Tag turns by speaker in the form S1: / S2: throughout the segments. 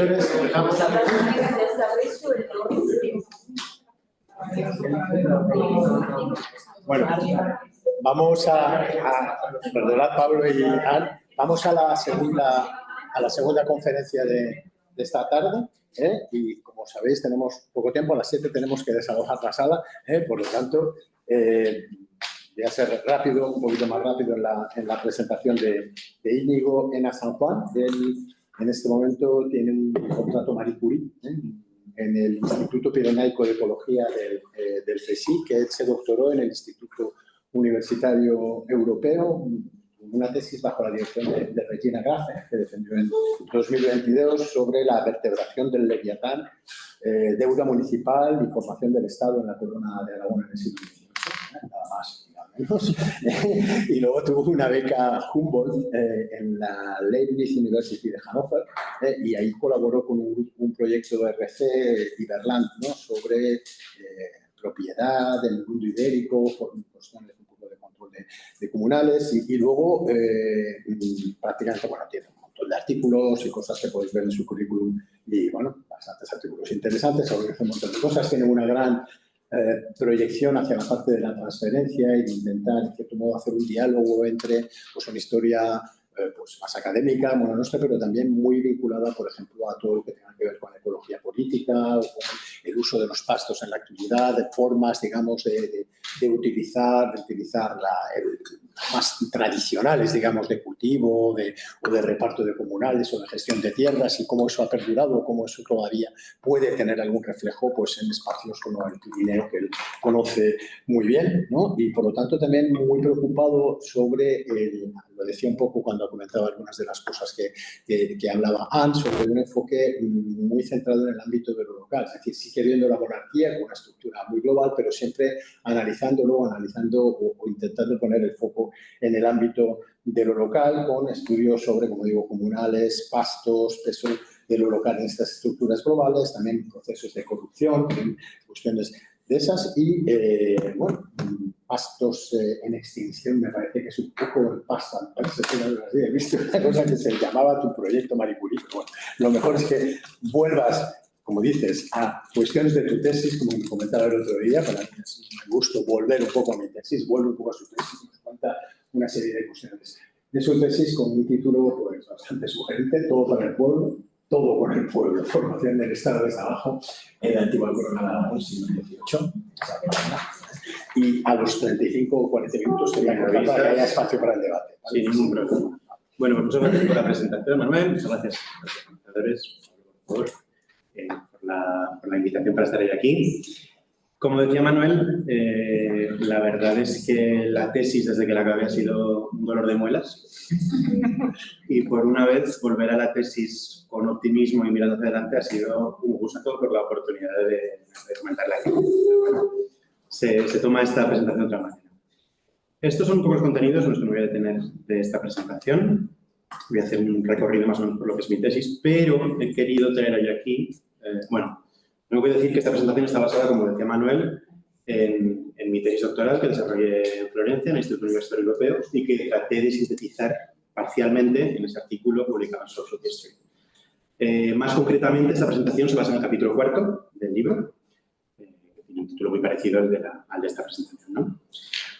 S1: señores, dejamos la... Bueno, vamos perdonad Pablo y Ann, vamos a la segunda conferencia de esta tarde, y como sabéis tenemos poco tiempo, a las 7 tenemos que desalojar la sala, por lo tanto voy a ser rápido, un poquito más rápido en la presentación de Íñigo Ena San Juan. Él en este momento tiene un contrato Marie Curie en el Instituto Pirenaico de Ecología del CSIC, que él se doctoró en el Instituto Universitario Europeo, una tesis bajo la dirección de Regina Grafe, que defendió en 2022 sobre la vertebración del Leviatán, deuda municipal y formación del Estado en la corona de Aragón en el siglo XIX. Nada más, nada menos. Y luego tuvo una beca Humboldt en la Leibniz University de Hannover, y ahí colaboró con un proyecto de RC Iberland, ¿no? Sobre propiedad del mundo ibérico, por cuestiones un poco de control de comunales, y luego prácticamente, bueno, tiene un montón de artículos y cosas que podéis ver en su currículum, y bueno, bastantes artículos interesantes sobre un montón de cosas. Tiene una gran proyección hacia la parte de la transferencia y de intentar, en cierto modo, hacer un diálogo entre pues, una historia pues, más académica, bueno, nuestra, pero también muy vinculada, por ejemplo, a todo lo que tenga que ver con la ecología política o con el uso de los pastos en la actividad, de formas, digamos, de utilizar más tradicionales, digamos, de cultivo o de reparto de comunales o de gestión de tierras, y cómo eso ha perdurado, cómo eso todavía puede tener algún reflejo pues, en espacios como el Pirineo, que él conoce muy bien, ¿no? Y por lo tanto también muy preocupado sobre, lo decía un poco cuando comentaba algunas de las cosas que hablaba Anne, sobre un enfoque muy centrado en el ámbito de lo local, es decir, sí queriendo la monarquía con una estructura muy global, pero siempre analizando o intentando poner el foco en el ámbito de lo local, con estudios sobre, como digo, comunales, pastos, peso de lo local en estas estructuras globales, también procesos de corrupción, cuestiones de esas, y bueno, pastos en extinción, me parece que es un poco el pasto, he visto una cosa que se llamaba tu proyecto Marie Curie, pero bueno, lo mejor es que vuelvas, como dices, a cuestiones de tu tesis, como me comentaba el otro día. Para mí es un gusto volver un poco a mi tesis, vuelvo un poco a su tesis, nos cuenta una serie de cuestiones de su tesis con un título pues, bastante sugerente: Todo para el pueblo, todo con el pueblo, formación del Estado desde abajo en la antigua corona de Aragón, siglo XVIII. Y a los 35 o 40 minutos quería cortar para que haya espacio para el debate.
S2: ¿Vale? Sin ningún problema. Bueno, pues muchas gracias por la presentación, Manuel. Muchas gracias a los organizadores por la invitación para estar hoy aquí. Como decía Manuel, la verdad es que la tesis, desde que la acabé, ha sido un dolor de muelas. Y por una vez, volver a la tesis con optimismo y mirando hacia adelante ha sido un gusto por la oportunidad de comentarla aquí. Se toma esta presentación de otra manera. Estos son un poco los contenidos, no me voy a detener de esta presentación. Voy a hacer un recorrido más o menos por lo que es mi tesis, pero he querido traer hoy aquí, bueno, tengo que decir que esta presentación está basada, como decía Manuel, en mi tesis doctoral que desarrollé en Florencia, en el Instituto Universitario Europeo, y que traté de sintetizar parcialmente en ese artículo publicado en Social History. Más concretamente, esta presentación se basa en el capítulo 4 del libro, que tiene un título muy parecido al de esta presentación, ¿no?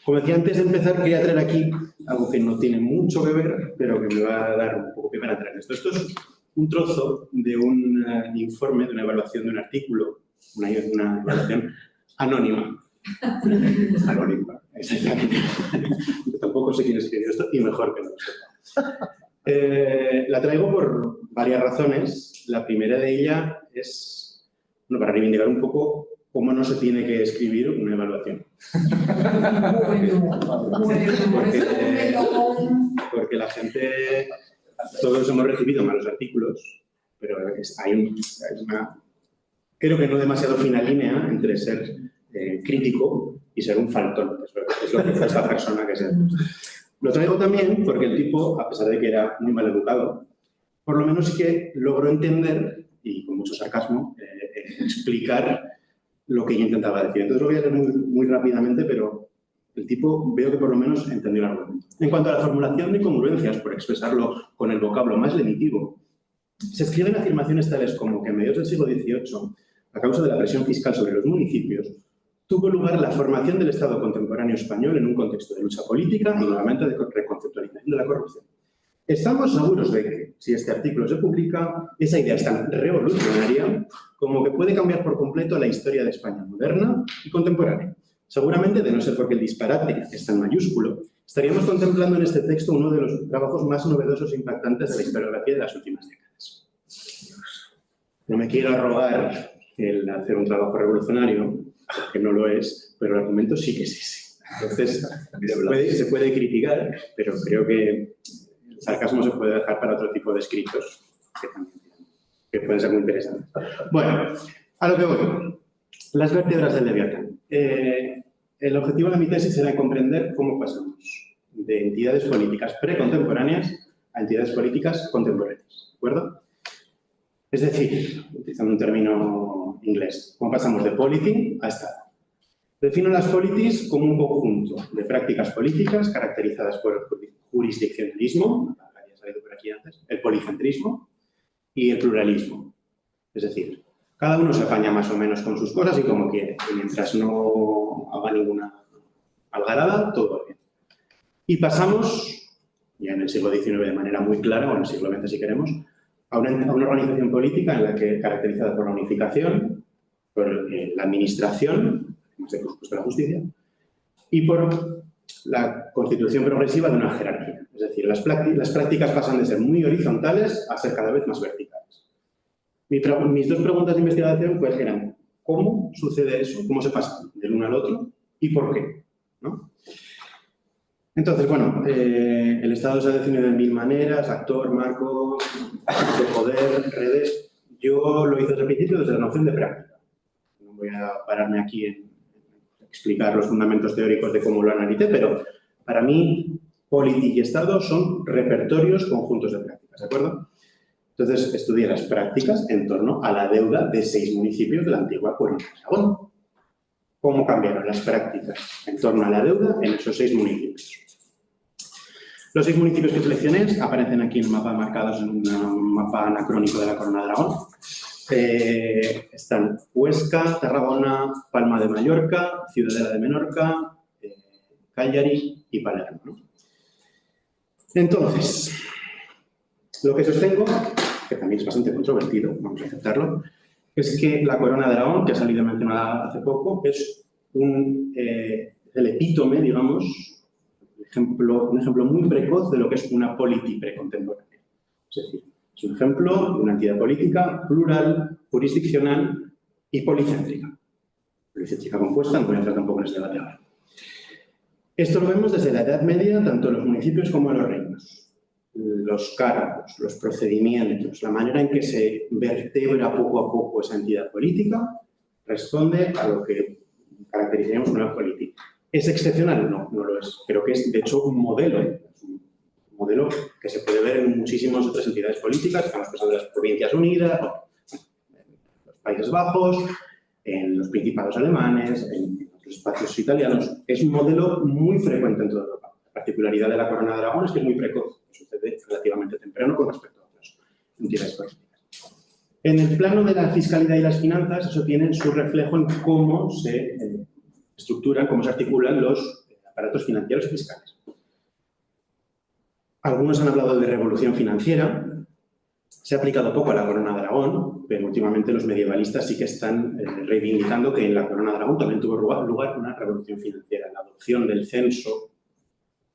S2: Como decía, antes de empezar, quería traer aquí algo que no tiene mucho que ver, pero que me va a dar un poco pie para traer esto. Esto es un trozo de un informe, de una evaluación de un artículo, una evaluación anónima. Anónima, exactamente. Yo tampoco sé quién escribió esto y mejor que no lo sepa. La traigo por varias razones. La primera de ellas es, bueno, para reivindicar un poco cómo no se tiene que escribir una evaluación. Porque la gente, todos hemos recibido malos artículos, pero hay una, creo que no demasiado fina línea entre ser crítico y ser un faltón, es lo que fue esta persona que se... Lo traigo también porque el tipo, a pesar de que era muy mal educado, por lo menos sí que logró entender, y con mucho sarcasmo, explicar lo que yo intentaba decir. Entonces lo voy a leer muy rápidamente, pero el tipo veo que por lo menos entendió el argumento. En cuanto a la formulación de congruencias, por expresarlo con el vocablo más lenitivo, se escriben afirmaciones tales como que en mediados del siglo XVIII, a causa de la presión fiscal sobre los municipios, tuvo lugar la formación del Estado contemporáneo español en un contexto de lucha política y nuevamente de reconceptualización de la corrupción. Estamos seguros de que, si este artículo se publica, esa idea es tan revolucionaria como que puede cambiar por completo la historia de España moderna y contemporánea. Seguramente, de no ser porque el disparate es tan mayúsculo, estaríamos contemplando en este texto uno de los trabajos más novedosos e impactantes de la historiografía de las últimas décadas. No me quiero arrogar el hacer un trabajo revolucionario, que no lo es, pero el argumento sí que es ese. Entonces, se puede criticar, pero creo que el sarcasmo se puede dejar para otro tipo de escritos que pueden ser muy interesantes. Bueno, a lo que voy. Las vértebras del Leviatán. El objetivo de mi tesis era comprender cómo pasamos de entidades políticas precontemporáneas a entidades políticas contemporáneas. ¿De acuerdo? Es decir, utilizando un término inglés, cómo pasamos de polity a Estado. Defino las polities como un conjunto de prácticas políticas caracterizadas por el jurisdiccionalismo, había salido por aquí antes, el policentrismo y el pluralismo. Es decir, cada uno se apaña más o menos con sus cosas y como quiere. Y mientras no haga ninguna algarada, todo va bien. Y pasamos, ya en el siglo XIX de manera muy clara, o en el siglo XX si queremos, a una organización política en la que caracterizada por la unificación, por la administración, más de por supuesto la justicia, y por la constitución progresiva de una jerarquía. Es decir, las prácticas pasan de ser muy horizontales a ser cada vez más verticales. Mis dos preguntas de investigación pues, eran ¿cómo sucede eso? ¿Cómo se pasa del uno al otro? ¿Y por qué? ¿No? Entonces, bueno, el Estado se ha definido de mil maneras, actor, marco, de poder, redes. Yo lo hice desde el principio desde la noción de práctica. No voy a pararme aquí en explicar los fundamentos teóricos de cómo lo analicé, pero para mí, política y Estado son repertorios conjuntos de prácticas, ¿de acuerdo? Entonces, estudié las prácticas en torno a la deuda de 6 municipios de la antigua Corona de Aragón. ¿Cómo cambiaron las prácticas en torno a la deuda en esos 6 municipios? Los 6 municipios que seleccioné aparecen aquí en el mapa, marcados en un mapa anacrónico de la Corona de Aragón. Están Huesca, Tarragona, Palma de Mallorca, Ciudadela de Menorca, Cagliari y Palermo, ¿no? Entonces, lo que sostengo, que también es bastante controvertido, vamos a aceptarlo, es que la Corona de Aragón, que ha salido mencionada hace poco, es el epítome, digamos, un ejemplo muy precoz de lo que es una política precontemporánea. Es decir, es un ejemplo de una entidad política plural, jurisdiccional y policéntrica. Policéntrica compuesta, no voy a entrar tampoco en este debate ahora. Esto lo vemos desde la Edad Media, tanto en los municipios como en los reinos. Los cargos, los procedimientos, la manera en que se vertebra poco a poco esa entidad política, responde a lo que caracterizaríamos una política. ¿Es excepcional? No, no lo es. Creo que es, de hecho, un modelo que se puede ver en muchísimas otras entidades políticas. Estamos pensando en las Provincias Unidas, en los Países Bajos, en los Principados alemanes, en los espacios italianos. Es un modelo muy frecuente en toda Europa. La particularidad de la Corona de Aragón es que es muy precoz. Sucede relativamente temprano con respecto a otras entidades políticas. En el plano de la fiscalidad y las finanzas, eso tiene su reflejo en cómo se estructuran, cómo se articulan los aparatos financieros y fiscales. Algunos han hablado de revolución financiera. Se ha aplicado poco a la Corona de Aragón, pero últimamente los medievalistas sí que están reivindicando que en la Corona de Aragón también tuvo lugar una revolución financiera. La adopción del censo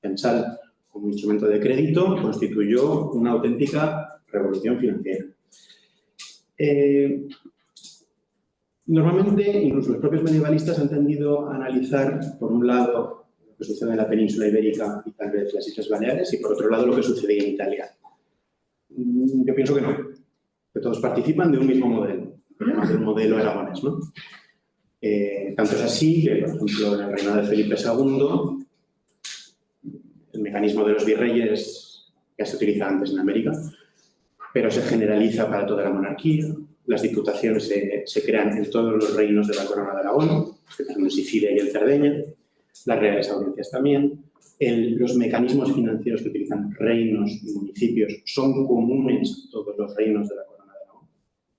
S2: censal como instrumento de crédito constituyó una auténtica revolución financiera. Normalmente, incluso los propios medievalistas han tendido a analizar, por un lado, lo que sucede en la península ibérica y tal vez las Islas Baleares, y por otro lado, lo que sucedía en Italia. Yo pienso que no, que todos participan de un mismo modelo, que llamamos el modelo aragonés, ¿no? Tanto es así que, por ejemplo, en el reinado de Felipe II, el mecanismo de los virreyes ya se utiliza antes en América, pero se generaliza para toda la monarquía. Las diputaciones se crean en todos los reinos de la Corona de Aragón, en Sicilia y en Cerdeña, las reales audiencias también. Los mecanismos financieros que utilizan reinos y municipios son comunes a todos los reinos de la Corona de Aragón.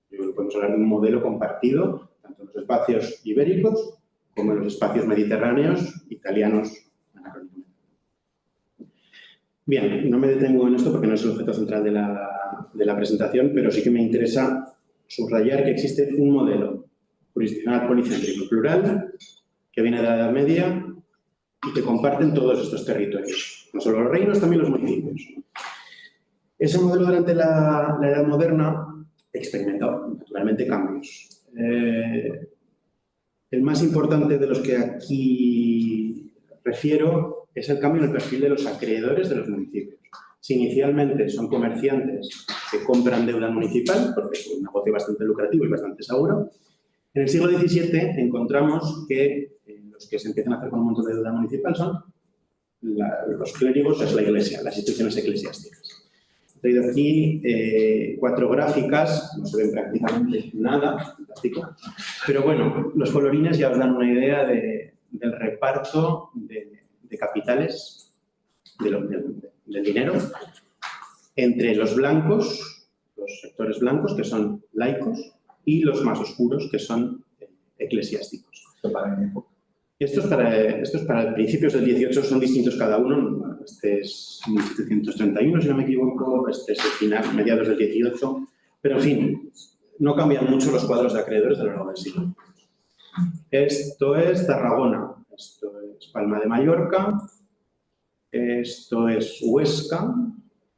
S2: Yo creo que podemos hablar de un modelo compartido, tanto en los espacios ibéricos como en los espacios mediterráneos, italianos. Bien, no me detengo en esto porque no es el objeto central de la presentación, pero sí que me interesa subrayar que existe un modelo jurisdiccional policéntrico plural que viene de la Edad Media y que comparten todos estos territorios, no solo los reinos, también los municipios. Ese modelo durante la Edad Moderna experimentó naturalmente cambios. El más importante de los que aquí refiero es el cambio en el perfil de los acreedores de los municipios. Si inicialmente son comerciantes que compran deuda municipal, porque es un negocio bastante lucrativo y bastante seguro, en el siglo XVII encontramos que los que se empiezan a hacer con un montón de deuda municipal son los clérigos, es la Iglesia, las instituciones eclesiásticas. He traído aquí 4 gráficas, no se ven prácticamente nada, fantástico, pero bueno, los colorines ya os dan una idea del reparto de capitales del dinero entre los blancos, los sectores blancos, que son laicos, y los más oscuros, que son eclesiásticos. Estos para principios del 18 son distintos cada uno. Este es 1731, si no me equivoco, este es el final, mediados del 18, pero en fin, no cambian mucho los cuadros de acreedores a lo largo del siglo. Esto es Tarragona, esto es Palma de Mallorca, esto es Huesca.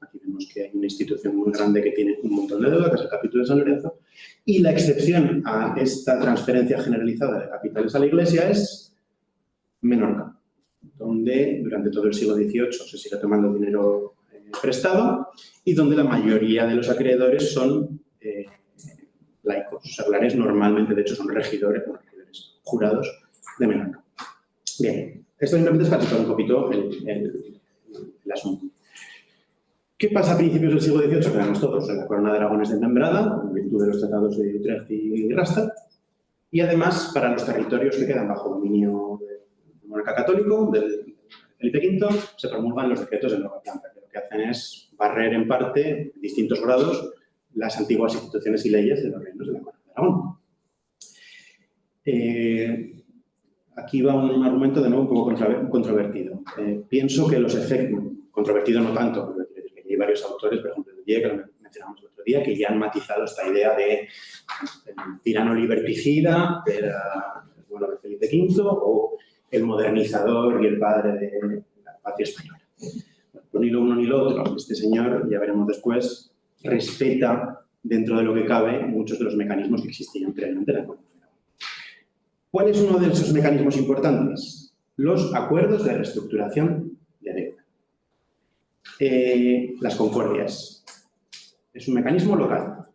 S2: Aquí vemos que hay una institución muy grande que tiene un montón de deuda, que es el capítulo de San Lorenzo. Y la excepción a esta transferencia generalizada de capitales a la Iglesia es Menorca, donde durante todo el siglo XVIII se sigue tomando dinero prestado y donde la mayoría de los acreedores son laicos, seglares, normalmente, de hecho, son regidores jurados de Menorca. Bien, esto simplemente es para explicar un poquito el asunto. ¿Qué pasa a principios del siglo XVIII? Que vemos todos, la Corona de Aragón es desmembrada, en virtud de los tratados de Utrecht y Rastatt, y además para los territorios que quedan bajo dominio del monarca católico, del Felipe V, se promulgan los decretos de Nueva Planta, que lo que hacen es barrer en parte, en distintos grados, las antiguas instituciones y leyes de los reinos de la Corona de Aragón. Aquí va un argumento de nuevo un poco controvertido. Pienso que los efectos, controvertido no tanto, pero hay varios autores, por ejemplo, que lo mencionamos el otro día, que ya han matizado esta idea de tirano liberticida, de Felipe V, o el modernizador y el padre de la patria española. Pues ni lo uno ni lo otro. Este señor, ya veremos después, respeta, dentro de lo que cabe, muchos de los mecanismos que existían previamente en la Corona. ¿Cuál es uno de esos mecanismos importantes? Los acuerdos de reestructuración de deuda. Las concordias. Es un mecanismo local.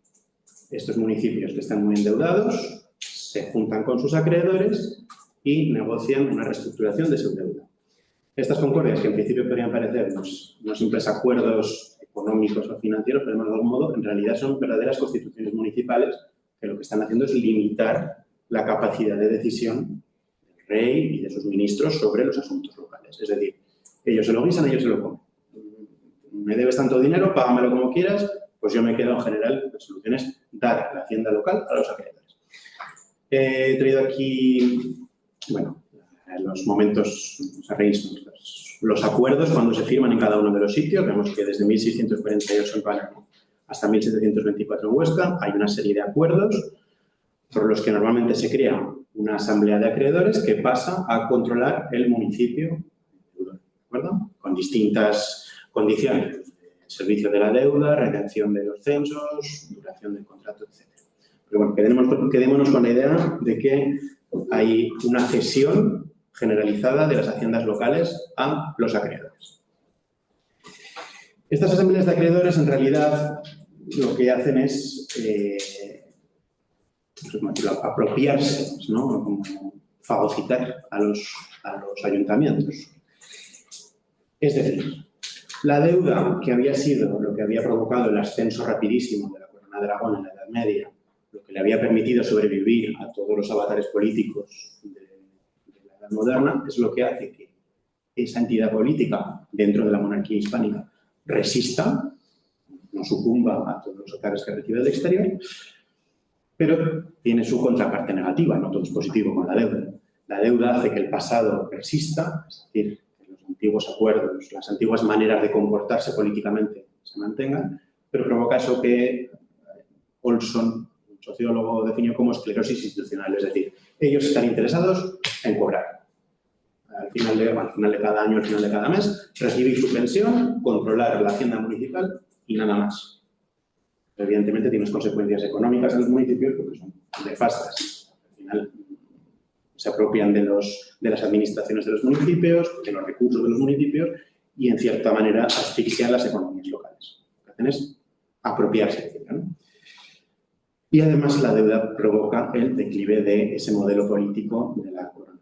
S2: Estos municipios que están muy endeudados se juntan con sus acreedores y negocian una reestructuración de su deuda. Estas concordias, que en principio podrían parecer no simples acuerdos económicos o financieros, pero de algún modo, en realidad son verdaderas constituciones municipales que lo que están haciendo es limitar la capacidad de decisión del rey y de sus ministros sobre los asuntos locales. Es decir, ellos se lo guisan, ellos se lo comen. Me debes tanto dinero, págamelo como quieras, pues yo me quedo en general, la solución es dar la hacienda local a los acreedores. He traído aquí, bueno, los momentos, los acuerdos cuando se firman en cada uno de los sitios. Vemos que desde 1648 en Palermo hasta 1724 en Huesca hay una serie de acuerdos por los que normalmente se crea una asamblea de acreedores que pasa a controlar el municipio, ¿de acuerdo? Con distintas condiciones, servicio de la deuda, redención de los censos, duración del contrato, etc. Pero bueno, quedémonos con la idea de que hay una cesión generalizada de las haciendas locales a los acreedores. Estas asambleas de acreedores, en realidad, lo que hacen es apropiarse, ¿no? Como fagocitar a los ayuntamientos. Es decir, la deuda que había sido lo que había provocado el ascenso rapidísimo de la Corona de Aragón en la Edad Media, lo que le había permitido sobrevivir a todos los avatares políticos de la Edad Moderna, es lo que hace que esa entidad política dentro de la monarquía hispánica resista, no sucumba a todos los ataques que recibe del exterior, pero tiene su contraparte negativa, no todo es positivo con la deuda. La deuda hace que el pasado persista, es decir, que los antiguos acuerdos, las antiguas maneras de comportarse políticamente se mantengan, pero provoca eso que Olson, un sociólogo, definió como esclerosis institucional, es decir, ellos están interesados en cobrar. Al final de cada año, al final de cada mes, recibir su pensión, controlar la hacienda municipal y nada más. Evidentemente tiene unas consecuencias económicas en los municipios porque son nefastas. Al final se apropian de las administraciones de los municipios, de los recursos de los municipios y en cierta manera asfixian las economías locales. Lo que hacen es apropiarse, etcétera, ¿no? Y además la deuda provoca el declive de ese modelo político de la corona.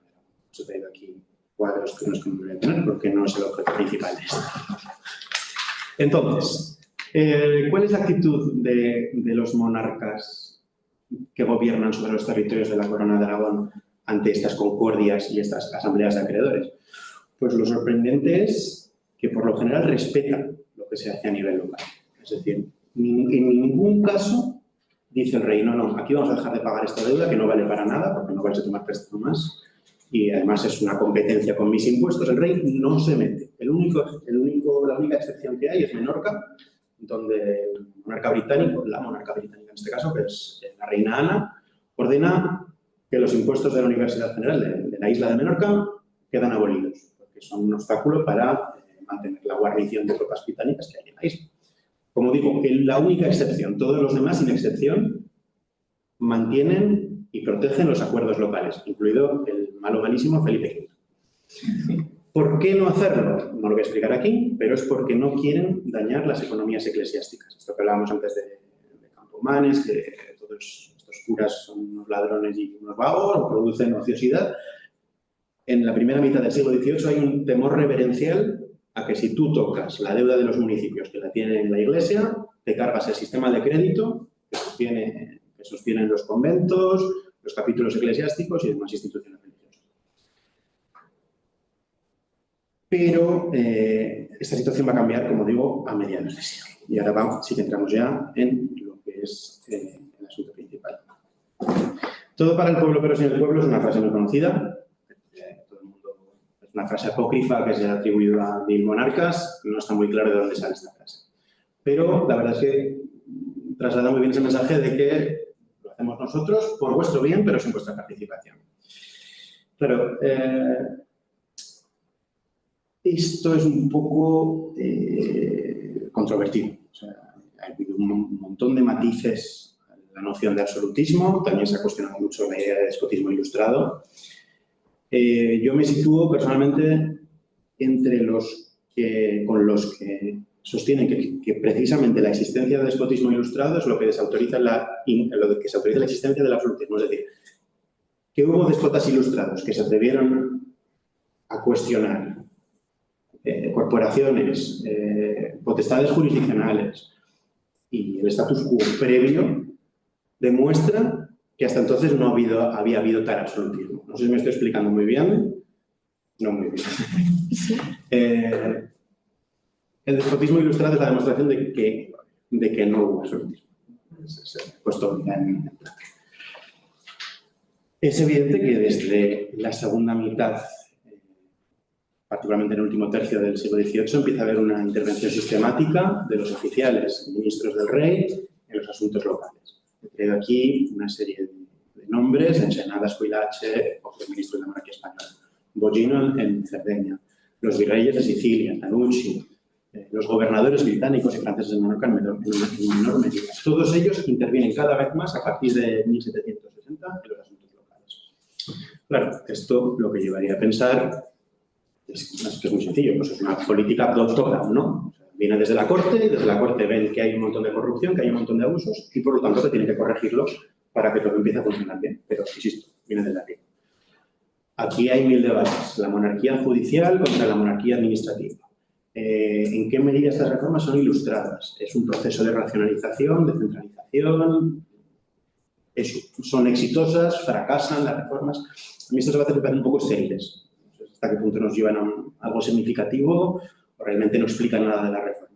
S2: Os he traído aquí cuadros que no es que me voy a tener porque no es el objeto principal de esto. Entonces, ¿cuál es la actitud de los monarcas que gobiernan sobre los territorios de la Corona de Aragón ante estas concordias y estas asambleas de acreedores? Pues lo sorprendente es que por lo general respetan lo que se hace a nivel local. Es decir, en ningún caso dice el rey, no, aquí vamos a dejar de pagar esta deuda que no vale para nada porque no vais a tomar préstamo más y además es una competencia con mis impuestos. El rey no se mete. La única excepción que hay es Menorca, donde el monarca británico, la monarca británica en este caso, que es la reina Ana, ordena que los impuestos de la Universidad General de la isla de Menorca quedan abolidos, porque son un obstáculo para mantener la guarnición de tropas británicas que hay en la isla. Como digo, la única excepción, todos los demás, sin excepción, mantienen y protegen los acuerdos locales, incluido el malísimo Felipe V. ¿Por qué no hacerlo? No lo voy a explicar aquí, pero es porque no quieren dañar las economías eclesiásticas. Esto que hablábamos antes de Campomanes, que todos estos curas son unos ladrones y unos vagos, producen ociosidad. En la primera mitad del siglo XVIII hay un temor reverencial a que si tú tocas la deuda de los municipios que la tienen la Iglesia, te cargas el sistema de crédito que sostienen los conventos, los capítulos eclesiásticos y demás instituciones religiosas. Pero esta situación va a cambiar, como digo, a mediados de siglo. Y ahora sí que entramos ya en lo que es el asunto principal. Todo para el pueblo, pero sin el pueblo, es una frase muy conocida. Todo el mundo, es una frase apócrifa que se ha atribuido a 1000 monarcas. No está muy claro de dónde sale esta frase. Pero la verdad es que traslada muy bien ese mensaje de que lo hacemos nosotros por vuestro bien, pero sin vuestra participación. Claro, esto es un poco controvertido. O sea, ha habido un montón de matices en la noción de absolutismo. También se ha cuestionado mucho la idea de despotismo ilustrado. Yo me sitúo personalmente entre con los que sostienen que precisamente la existencia de despotismo ilustrado es lo que desautoriza la existencia del absolutismo. Es decir, que hubo despotas ilustrados que se atrevieron a cuestionar corporaciones, potestades jurisdiccionales y el status quo previo, demuestra que hasta entonces no había habido tal absolutismo. No sé si me estoy explicando muy bien. No muy bien. Sí. El despotismo ilustrado es la demostración de que no hubo absolutismo. Puesto en es evidente que desde la segunda mitad, particularmente en el último tercio del siglo XVIII, empieza a haber una intervención sistemática de los oficiales, ministros del rey, en los asuntos locales. He traído aquí una serie de nombres: Ensenada, Squillace, el ministro de la monarquía española, Bogino en Cerdeña, los virreyes de Sicilia, Tanucci, los gobernadores británicos y franceses de Menorca en menor medida. Todos ellos intervienen cada vez más a partir de 1760 en los asuntos locales. Claro, esto lo que llevaría a pensar es que es muy sencillo, pues es una política top-down, ¿no? O sea, viene desde la corte y desde la corte ven que hay un montón de corrupción, que hay un montón de abusos y por lo tanto se tiene que corregirlo para que todo empiece a funcionar bien. Pero, insisto, viene desde aquí. Aquí hay 1000 debates. La monarquía judicial contra la monarquía administrativa. ¿En qué medida estas reformas son ilustradas? Es un proceso de racionalización, de centralización. Son exitosas, fracasan las reformas. A mí estos debates me parecen un poco estériles. hasta qué punto nos llevan a algo significativo o realmente no explican nada de las reformas.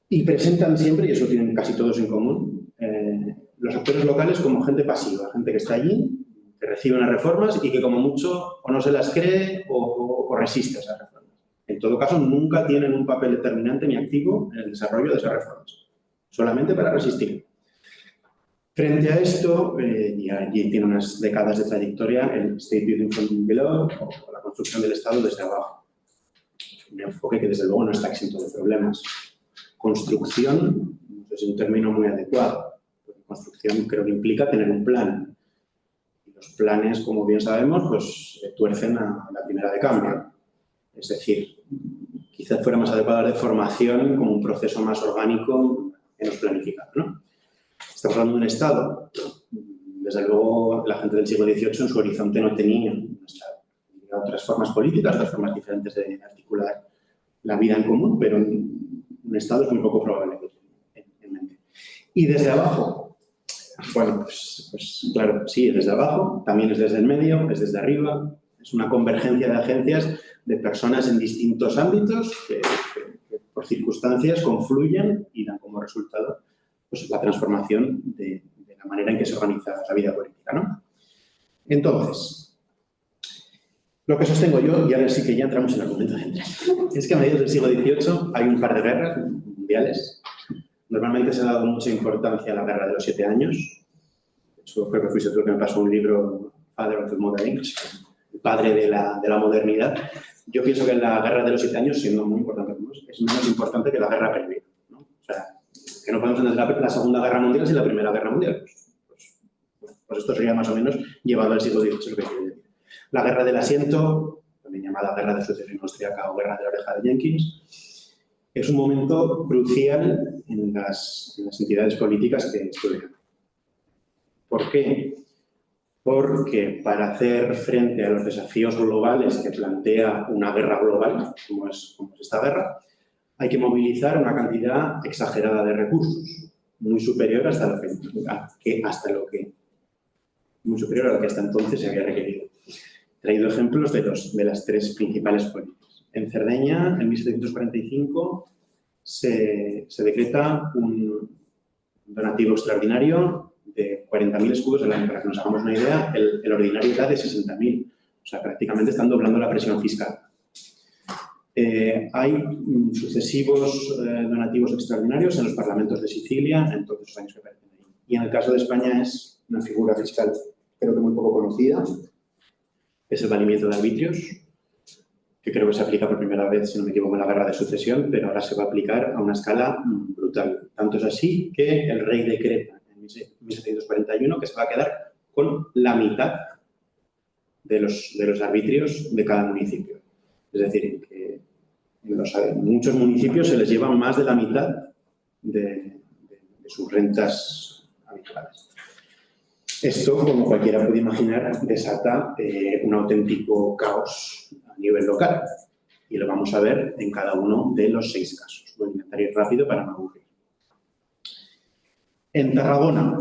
S2: Y presentan siempre, y eso tienen casi todos en común, los actores locales como gente pasiva, gente que está allí, que recibe unas reformas y que como mucho o no se las cree o resiste a esas reformas. En todo caso, nunca tienen un papel determinante ni activo en el desarrollo de esas reformas, solamente para resistir. Frente a esto, y allí tiene unas décadas de trayectoria, el State Building from Below, o la construcción del Estado desde abajo. Un enfoque que desde luego no está exento de problemas. Construcción, no sé si es un término muy adecuado, porque construcción creo que implica tener un plan. Y los planes, como bien sabemos, pues tuercen a la primera de cambio. Es decir, quizás fuera más adecuado hablar de formación como un proceso más orgánico menos planificado, ¿no? Estamos hablando de un Estado. Desde luego, la gente del siglo XVIII en su horizonte no tenía un Estado. Tenía otras formas políticas, otras formas diferentes de articular la vida en común, pero un Estado es muy poco probable que tenga en mente. Y desde abajo, bueno, pues claro, sí, desde abajo, también es desde el medio, es desde arriba, es una convergencia de agencias de personas en distintos ámbitos que por circunstancias confluyen y dan como resultado pues, la transformación de la manera en que se organiza la vida política, ¿no? Entonces, lo que sostengo yo, y ahora sí que ya entramos en el argumento central, es que a mediados del siglo XVIII hay un par de guerras mundiales. Normalmente se ha dado mucha importancia a la Guerra de los 7 años. De hecho, creo que fuiste tú el que me pasó un libro, Father of the Modern Age, el padre de la modernidad. Yo pienso que la Guerra de los 7 años, siendo muy importante como es menos importante que la guerra previa, ¿no? O sea, que no podemos entender la Segunda Guerra Mundial sin la Primera Guerra Mundial. Pues esto sería más o menos llevado al siglo XVIII, lo que quiere decir. La Guerra del Asiento, también llamada Guerra de Sucesión Austriaca o Guerra de la Oreja de Jenkins, es un momento crucial en las entidades políticas que estudian. ¿Por qué? Porque para hacer frente a los desafíos globales que plantea una guerra global, como es esta guerra, hay que movilizar una cantidad exagerada de recursos, muy superior hasta lo que hasta entonces se había requerido. He traído ejemplos de las 3 principales políticas. En Cerdeña, en 1745, se decreta un donativo extraordinario de 40.000 escudos al año. Para que nos hagamos una idea, el ordinario era de 60.000. O sea, prácticamente están doblando la presión fiscal. Hay sucesivos donativos extraordinarios en los parlamentos de Sicilia en todos los años que aparecen ahí. Y en el caso de España es una figura fiscal creo que muy poco conocida, es el valimiento de arbitrios, que creo que se aplica por primera vez, si no me equivoco, en la Guerra de Sucesión, pero ahora se va a aplicar a una escala brutal. Tanto es así que el rey decreta en 1741 que se va a quedar con la mitad de los arbitrios de cada municipio. Es decir, que en muchos municipios se les lleva más de la mitad de sus rentas habituales. Esto, como cualquiera puede imaginar, desata un auténtico caos a nivel local. Y lo vamos a ver en cada uno de los 6 casos. Voy a intentar ir rápido para no aburrir. En Tarragona,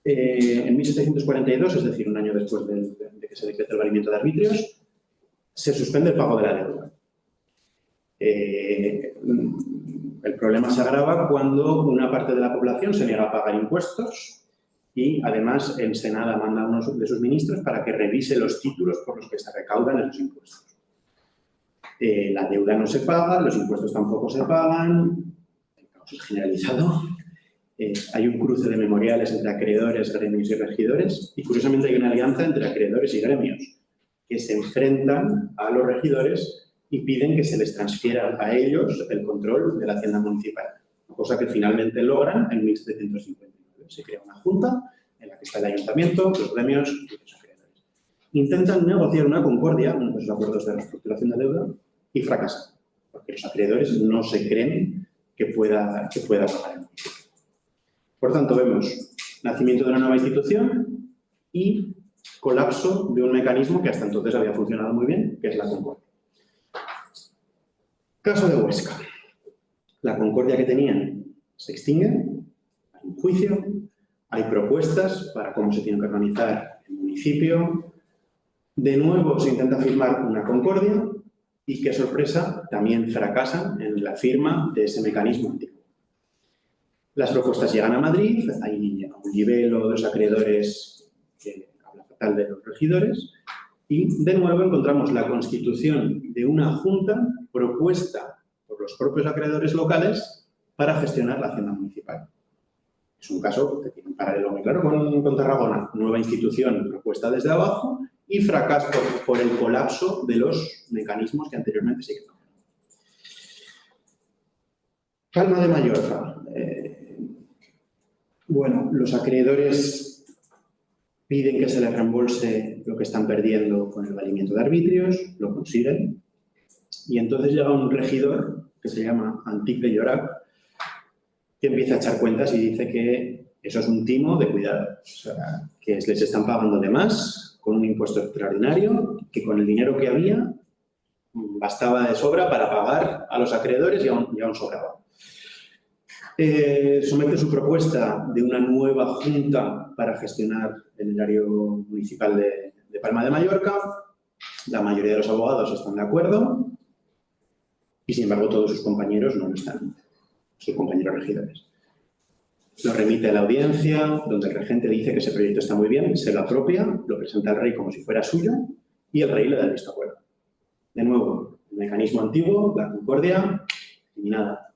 S2: en 1742, es decir, un año después de que se decrete el valimiento de arbitrios, se suspende el pago de la deuda. El problema se agrava cuando una parte de la población se niega a pagar impuestos y, además, el Senado manda a uno de sus ministros para que revise los títulos por los que se recaudan esos impuestos. La deuda no se paga, los impuestos tampoco se pagan, el caos es generalizado. Hay un cruce de memoriales entre acreedores, gremios y regidores y, curiosamente, hay una alianza entre acreedores y gremios que se enfrentan a los regidores y piden que se les transfiera a ellos el control de la hacienda municipal, cosa que finalmente logran en 1759. Se crea una junta en la que está el ayuntamiento, los gremios y los acreedores. Intentan negociar una concordia, uno de los acuerdos de reestructuración de deuda, y fracasan, porque los acreedores no se creen que pueda pagar el municipio. Por tanto, vemos nacimiento de una nueva institución y colapso de un mecanismo que hasta entonces había funcionado muy bien, que es la concordia. Caso de Huesca. La concordia que tenían se extingue, hay un juicio, hay propuestas para cómo se tiene que organizar el municipio, De nuevo se intenta firmar una concordia y, qué sorpresa, también fracasan en la firma de ese mecanismo antiguo. Las propuestas llegan a Madrid, hay un libelo de los acreedores que habla fatal de los regidores y, de nuevo, encontramos la constitución de una junta propuesta por los propios acreedores locales para gestionar la hacienda municipal. Es un caso que tiene un paralelo muy claro con Tarragona, nueva institución propuesta desde abajo y fracaso por el colapso de los mecanismos que anteriormente se hicieron. Palma de Mallorca. Bueno, los acreedores piden que se les reembolse lo que están perdiendo con el valimiento de arbitrios, lo consiguen, y entonces llega un regidor que se llama Antic de Llorac, que empieza a echar cuentas y dice que eso es un timo de cuidado, o sea, que les están pagando de más con un impuesto extraordinario, que con el dinero que había bastaba de sobra para pagar a los acreedores y aún sobraba. Somete su propuesta de una nueva junta para gestionar el erario municipal de Palma de Mallorca. La mayoría de los abogados están de acuerdo y, sin embargo, todos sus compañeros no lo están, sus compañeros regidores. Lo remite a la audiencia, donde el regente dice que ese proyecto está muy bien, se lo apropia, lo presenta al rey como si fuera suyo y el rey le da el visto bueno. De nuevo, el mecanismo antiguo, la concordia, eliminada.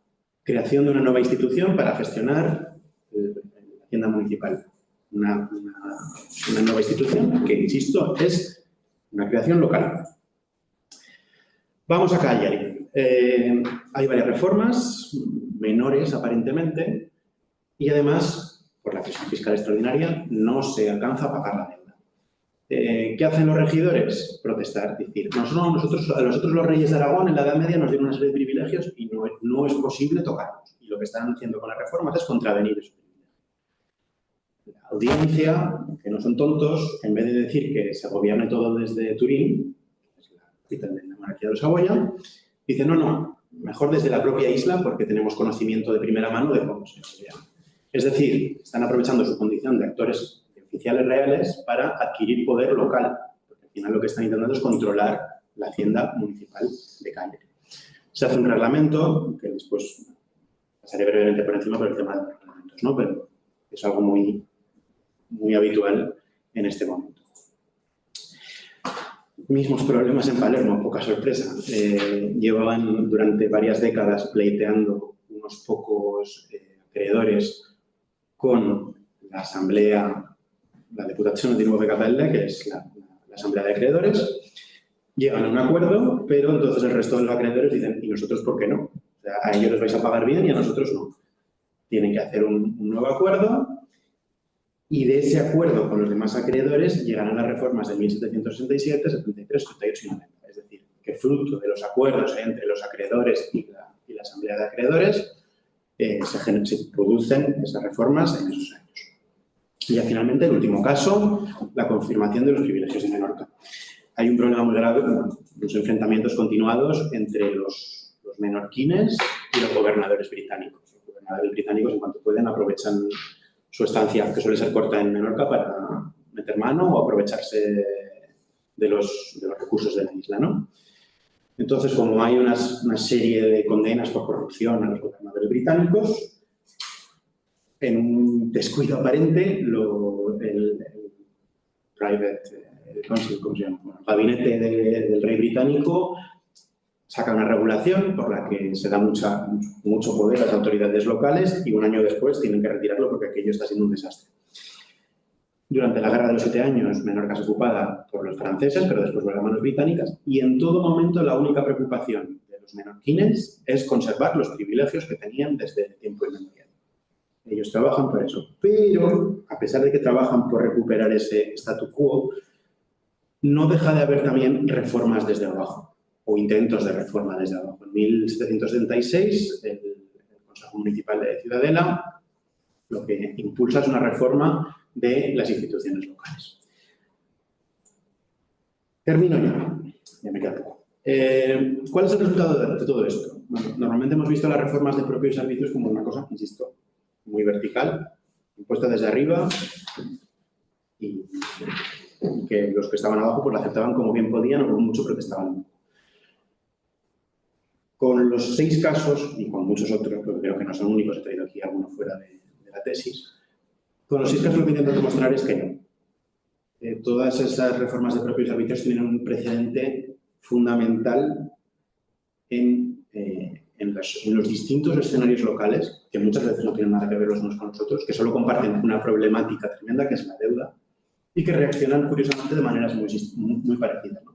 S2: Creación de una nueva institución para gestionar la hacienda municipal. Una nueva institución que, insisto, es una creación local. Vamos a Cagliari. Hay varias reformas, menores aparentemente, y además, por la presión fiscal extraordinaria, no se alcanza a pagar la deuda. ¿Qué hacen los regidores? Protestar, decir, a nosotros los reyes de Aragón en la Edad Media nos dieron una serie de privilegios y no es posible tocarlos. Y lo que están haciendo con las reformas es contravenir esos privilegios. La audiencia, que no son tontos, en vez de decir que se gobierne todo desde Turín, que es la capital de la monarquía de Saboya, dice no, mejor desde la propia isla porque tenemos conocimiento de primera mano de cómo se gobierna. Es decir, están aprovechando su condición de actores oficiales reales para adquirir poder local, porque al final lo que están intentando es controlar la hacienda municipal de Cagliari. Se hace un reglamento, que después pasaré brevemente por encima por el tema de los reglamentos, ¿no? Pero es algo muy, muy habitual en este momento. Mismos problemas en Palermo, poca sorpresa. Llevaban durante varias décadas pleiteando unos pocos acreedores con la asamblea, la Diputazione di Nuove Capelle, que es la asamblea de acreedores. Llegan a un acuerdo, pero entonces el resto de los acreedores dicen, ¿y nosotros por qué no? O sea, a ellos les vais a pagar bien y a nosotros no. Tienen que hacer un nuevo acuerdo y de ese acuerdo con los demás acreedores llegarán las reformas de 1767, 73, 78 y 90. Es decir, que fruto de los acuerdos entre los acreedores y la asamblea de acreedores se producen esas reformas en esos años. Y ya finalmente, el último caso, la confirmación de los privilegios de Menorca. Hay un problema muy grave con los enfrentamientos continuados entre los menorquines y los gobernadores británicos. Los gobernadores británicos, en cuanto pueden, aprovechan su estancia, que suele ser corta en Menorca, para meter mano o aprovecharse de los recursos de la isla, ¿no? Entonces, como hay una serie de condenas por corrupción a los gobernadores británicos, en un descuido aparente, el gabinete del rey británico saca una regulación por la que se da mucho poder a las autoridades locales y un año después tienen que retirarlo porque aquello está siendo un desastre. Durante la Guerra de los 7 Años, Menorca es ocupada por los franceses, pero después por las manos británicas, y en todo momento la única preocupación de los menorquines es conservar los privilegios que tenían desde el tiempo inmemorial. Ellos trabajan por eso, pero a pesar de que trabajan por recuperar ese statu quo, no deja de haber también reformas desde abajo, o intentos de reforma desde abajo. En 1776, el Consejo Municipal de Ciudadela lo que impulsa es una reforma de las instituciones locales. Termino ya me queda poco. ¿Cuál es el resultado de todo esto? Bueno, normalmente hemos visto las reformas de propios servicios como una cosa, insisto, muy vertical, impuesta desde arriba y que los que estaban abajo pues la aceptaban como bien podían o como mucho protestaban. Con los 6 casos, y con muchos otros, porque creo que no son únicos, he traído aquí alguno fuera de la tesis, con los 6 casos lo que intento demostrar es que no. Todas esas reformas de propios arbitrios tienen un precedente fundamental en los distintos escenarios locales, que muchas veces no tienen nada que ver los unos con los otros, que solo comparten una problemática tremenda, que es la deuda, y que reaccionan curiosamente de maneras muy parecidas, ¿no?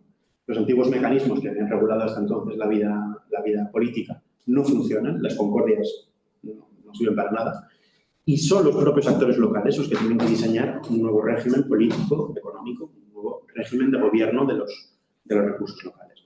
S2: Los antiguos mecanismos que habían regulado hasta entonces la vida política no funcionan, las concordias no sirven para nada, y son los propios actores locales los que tienen que diseñar un nuevo régimen político, económico, un nuevo régimen de gobierno de los recursos locales.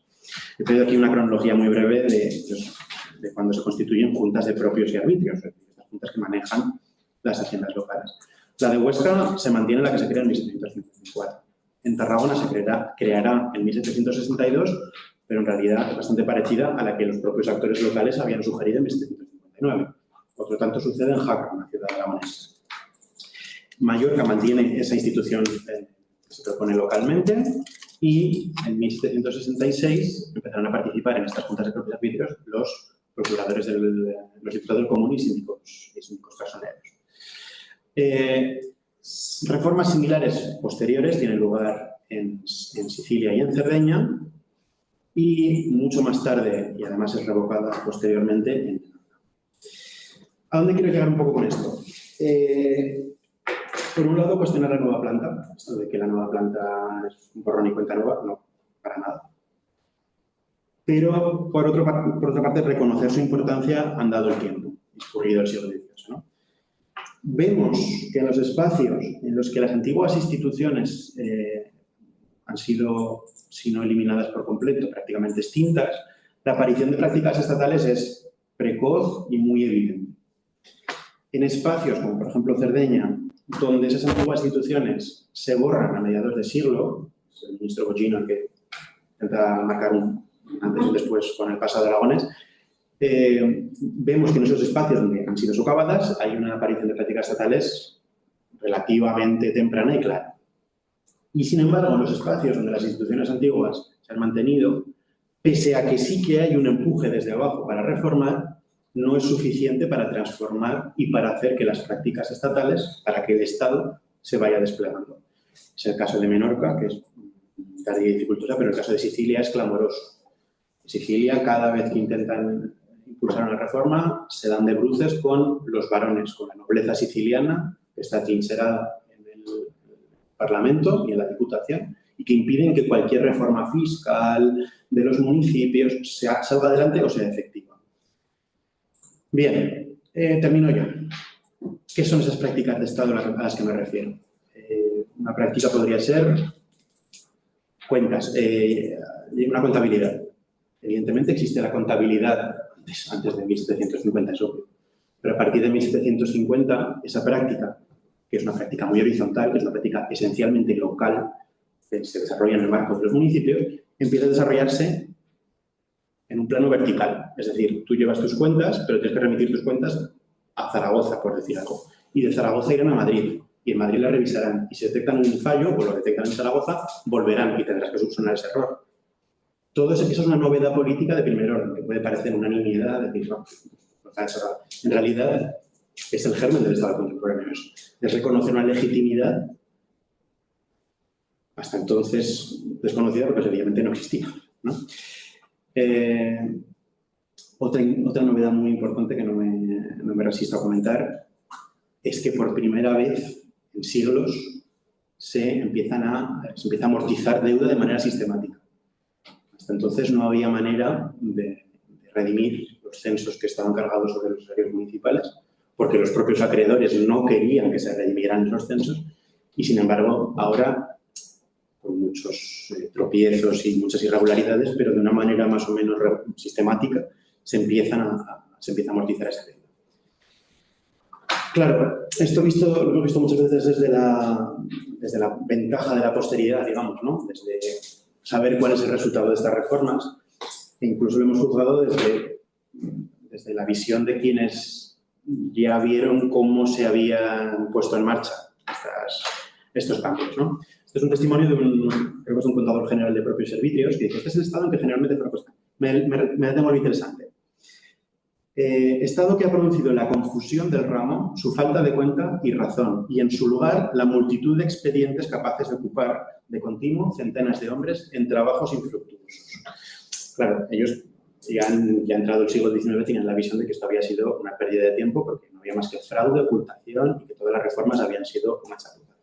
S2: He traído aquí una cronología muy breve de cuando se constituyen juntas de propios y arbitrios, es decir, las juntas que manejan las haciendas locales. La de Huesca se mantiene la que se crea en 1754. En Tarragona se creará en 1762, pero en realidad es bastante parecida a la que los propios actores locales habían sugerido en 1759. Otro tanto sucede en Jaca, una ciudad aragonesa. Mallorca mantiene esa institución que se propone localmente y en 1766 empezaron a participar en estas juntas de propios arbitrios los procuradores los diputados del común y síndicos personeros. Reformas similares posteriores tienen lugar en Sicilia y en Cerdeña y mucho más tarde, y además es revocada posteriormente, en Granada. ¿A dónde quiero llegar un poco con esto? Por un lado, cuestionar la nueva planta. Esto de que la nueva planta es un borrón y cuenta nueva, no, para nada. Pero, por otra parte, reconocer su importancia andado el tiempo, discurrido el siglo XVIII, ¿no? Vemos que en los espacios en los que las antiguas instituciones han sido, si no eliminadas por completo, prácticamente extintas, la aparición de prácticas estatales es precoz y muy evidente. En espacios como, por ejemplo, Cerdeña, donde esas antiguas instituciones se borran a mediados de siglo, es el ministro Bollino el que intenta marcar un antes y después con el pasado aragonés, vemos que en esos espacios donde han sido socavadas hay una aparición de prácticas estatales relativamente temprana y clara. Y, sin embargo, en los espacios donde las instituciones antiguas se han mantenido, pese a que sí que hay un empuje desde abajo para reformar, no es suficiente para transformar y para hacer que las prácticas estatales, para que el Estado se vaya desplegando. Es el caso de Menorca, que es tardía y dificultosa, pero el caso de Sicilia es clamoroso. En Sicilia, cada vez que intentan impulsar una reforma, se dan de bruces con los varones, con la nobleza siciliana, que está trincherada en el Parlamento y en la Diputación, y que impiden que cualquier reforma fiscal de los municipios salga adelante o sea efectiva. Bien, termino yo. ¿Qué son esas prácticas de Estado a las que me refiero? Una práctica podría ser cuentas, una contabilidad. Evidentemente existe la contabilidad antes de 1750, es obvio. Pero a partir de 1750, esa práctica, que es una práctica muy horizontal, que es una práctica esencialmente local, que se desarrolla en el marco de los municipios, empieza a desarrollarse en un plano vertical. Es decir, tú llevas tus cuentas, pero tienes que remitir tus cuentas a Zaragoza, por decir algo. Y de Zaragoza irán a Madrid. Y en Madrid la revisarán. Y si detectan un fallo, o lo detectan en Zaragoza, volverán y tendrás que subsanar ese error. Todo eso es una novedad política de primer orden, que puede parecer una nimiedad, decir, no, en realidad es el germen del Estado contemporáneo. Es reconocer una legitimidad hasta entonces desconocida porque sencillamente no existía, ¿no? Otra novedad muy importante que no me resisto a comentar es que por primera vez en siglos se empieza a amortizar deuda de manera sistemática. Hasta entonces no había manera de redimir los censos que estaban cargados sobre los salarios municipales porque los propios acreedores no querían que se redimieran esos censos y, sin embargo, ahora, con muchos tropiezos y muchas irregularidades, pero de una manera más o menos sistemática, se empieza a amortizar esa deuda. Claro, esto lo hemos visto muchas veces desde la ventaja de la posteridad, digamos, ¿no? Desde saber cuál es el resultado de estas reformas. E incluso lo hemos juzgado desde la visión de quienes ya vieron cómo se habían puesto en marcha estos cambios, ¿no? Este es un testimonio de creo que es un contador general de propios servicios, que dice, este es el estado en que generalmente fue la cuestión. Me tengo muy interesante. Estado que ha producido la confusión del ramo, su falta de cuenta y razón, y en su lugar la multitud de expedientes capaces de ocupar de continuo centenas de hombres en trabajos infructuosos. Claro, ellos ya entrado el siglo XIX tenían la visión de que esto había sido una pérdida de tiempo porque no había más que fraude, ocultación y que todas las reformas habían sido una chapuza.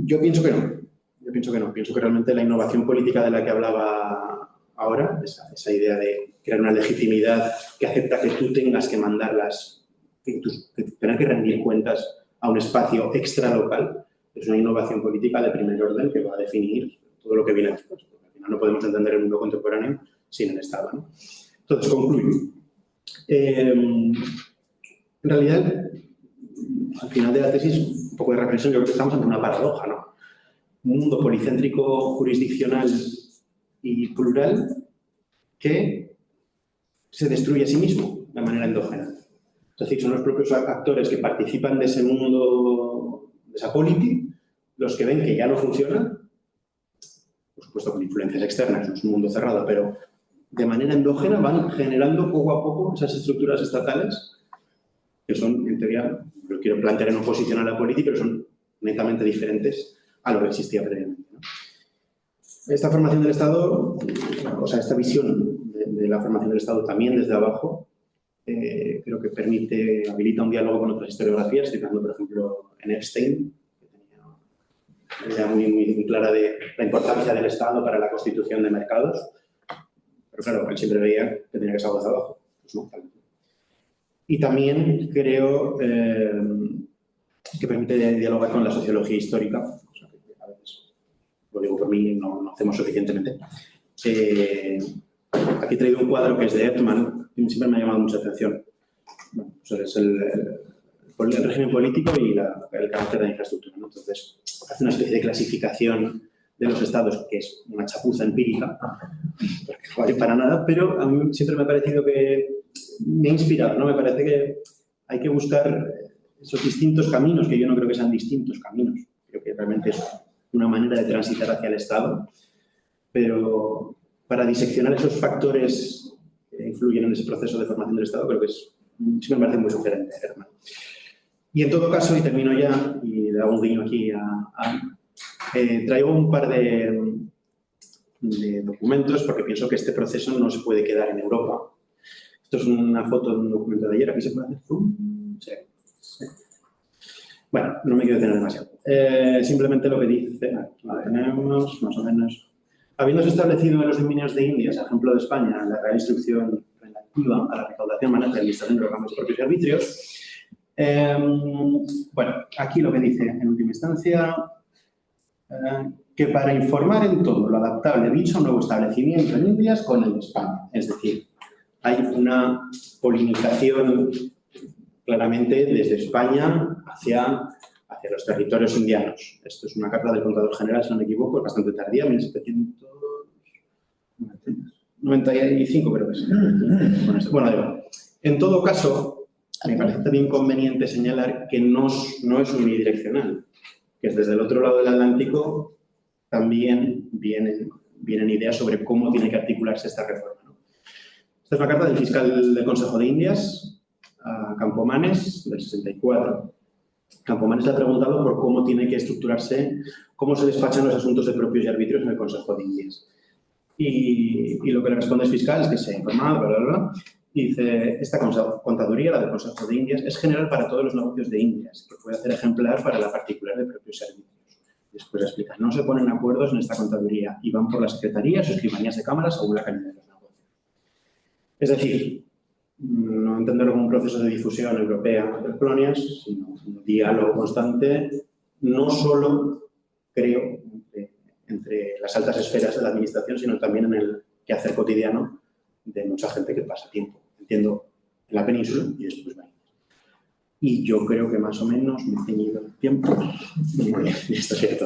S2: Yo pienso que no. Pienso que realmente la innovación política de la que hablaba ahora, esa idea de crear una legitimidad que acepta que tú tengas que mandarlas, que tener que rendir cuentas a un espacio extralocal, es una innovación política de primer orden que va a definir todo lo que viene después. Porque al final no podemos entender el mundo contemporáneo sin el Estado, ¿no? Entonces, concluyo. En realidad, al final de la tesis, un poco de reflexión, yo creo que estamos ante una paradoja, ¿no? Un mundo policéntrico, jurisdiccional y plural que se destruye a sí mismo de manera endógena. Es decir, son los propios actores que participan de ese mundo, de esa política, los que ven que ya no funciona, por supuesto con influencias externas, no es un mundo cerrado, pero de manera endógena van generando poco a poco esas estructuras estatales que son, en teoría, lo quiero plantear en oposición a la política, pero son netamente diferentes a lo que existía previamente, ¿no? Esta formación del Estado, o sea, esta visión de la formación del Estado también desde abajo, creo que habilita un diálogo con otras historiografías, citando, por ejemplo, en Epstein, que tenía una idea muy clara de la importancia del Estado para la constitución de mercados, pero claro, él siempre veía que tenía que estar desde abajo. Pues no, y también creo que permite dialogar con la sociología histórica, cosa que a veces, lo digo por mí, no hacemos suficientemente. Aquí he traído un cuadro que es de Erdmann, que siempre me ha llamado mucha atención. Bueno, pues es el régimen político y el carácter de la infraestructura, ¿no? Entonces, hace una especie de clasificación de los estados, que es una chapuza empírica, porque no vale para nada, pero a mí siempre me ha parecido que me ha inspirado, ¿no? Me parece que hay que buscar esos distintos caminos, que yo no creo que sean distintos caminos, creo que realmente es una manera de transitar hacia el Estado, pero para diseccionar esos factores que influyen en ese proceso de formación del Estado, creo que sí me parece muy sugerente, Herman. Y en todo caso, y termino ya, y le hago un guiño aquí traigo un par de documentos, porque pienso que este proceso no se puede quedar en Europa. Esto es una foto de un documento de ayer. ¿Aquí se puede hacer zoom? Sí. Bueno, no me quiero detener demasiado. Simplemente lo que dice, aquí lo tenemos, más o menos. Habiéndose establecido en los dominios de Indias, ejemplo de España, la Real Instrucción relativa a la recaudación, manejo y administración de los ramos de propios y arbitrios. Bueno, aquí lo que dice en última instancia, que para informar en todo lo adaptable dicho nuevo establecimiento en Indias con el de España. Es decir, hay una polinización claramente desde España hacia los territorios indianos. Esto es una carta del contador general, si no me equivoco, es bastante tardía, 1795 creo que es. Bueno, en todo caso, me parece también conveniente señalar que no es unidireccional, que es desde el otro lado del Atlántico también vienen ideas sobre cómo tiene que articularse esta reforma, ¿no? Esta es una carta del fiscal del Consejo de Indias a Campomanes, del 64. Campomanes le ha preguntado por cómo tiene que estructurarse, cómo se despachan los asuntos de propios y arbitrios en el Consejo de Indias. Y lo que le responde el fiscal es que se ha informado, bla, bla, bla. Y dice, esta contaduría, la del Consejo de Indias, es general para todos los negocios de Indias, que puede hacer ejemplar para la particular de propios servicios. Después explica, no se ponen acuerdos en esta contaduría y van por las secretarías o escribanías de cámaras según la calidad de los negocios. Es decir, no entenderlo como un proceso de difusión europea de las colonias, sino un diálogo constante, no solo, creo, entre las altas esferas de la administración, sino también en el quehacer cotidiano de mucha gente que pasa tiempo, entiendo, en la península y después va. Y yo creo que más o menos me he ceñido el tiempo. Y esto es cierto.